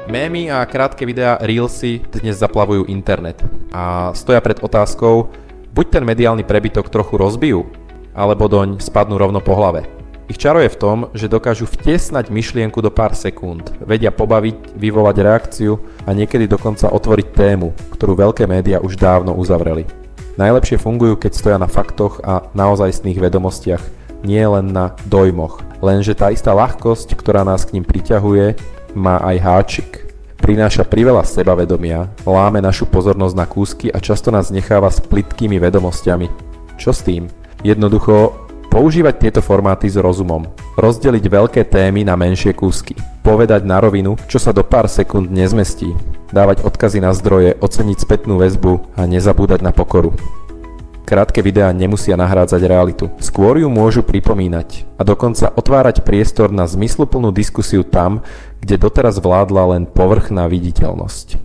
Mémy a krátke videá Reelsy dnes zaplavujú internet a stoja pred otázkou, buď ten mediálny prebytok trochu rozbijú, alebo doň spadnú rovno po hlave. Ich čaro je v tom, že dokážu vtesnať myšlienku do pár sekúnd, vedia pobaviť, vyvolať reakciu a niekedy dokonca otvoriť tému, ktorú veľké médiá už dávno uzavreli. Najlepšie fungujú, keď stoja na faktoch a naozajstných vedomostiach, nie len na dojmoch. Lenže tá istá ľahkosť, ktorá nás k ním priťahuje, má aj háčik. Prináša priveľa sebavedomia, láme našu pozornosť na kúsky a často nás necháva s plytkými vedomosťami. Čo s tým? Jednoducho používať tieto formáty s rozumom. Rozdeliť veľké témy na menšie kúsky. Povedať na rovinu, čo sa do pár sekúnd nezmestí. Dávať odkazy na zdroje, oceniť spätnú väzbu a nezabúdať na pokoru. Krátke videá nemusia nahrádzať realitu. Skôr ju môžu pripomínať a dokonca otvárať priestor na zmysluplnú diskusiu tam, kde doteraz vládla len povrchná viditeľnosť.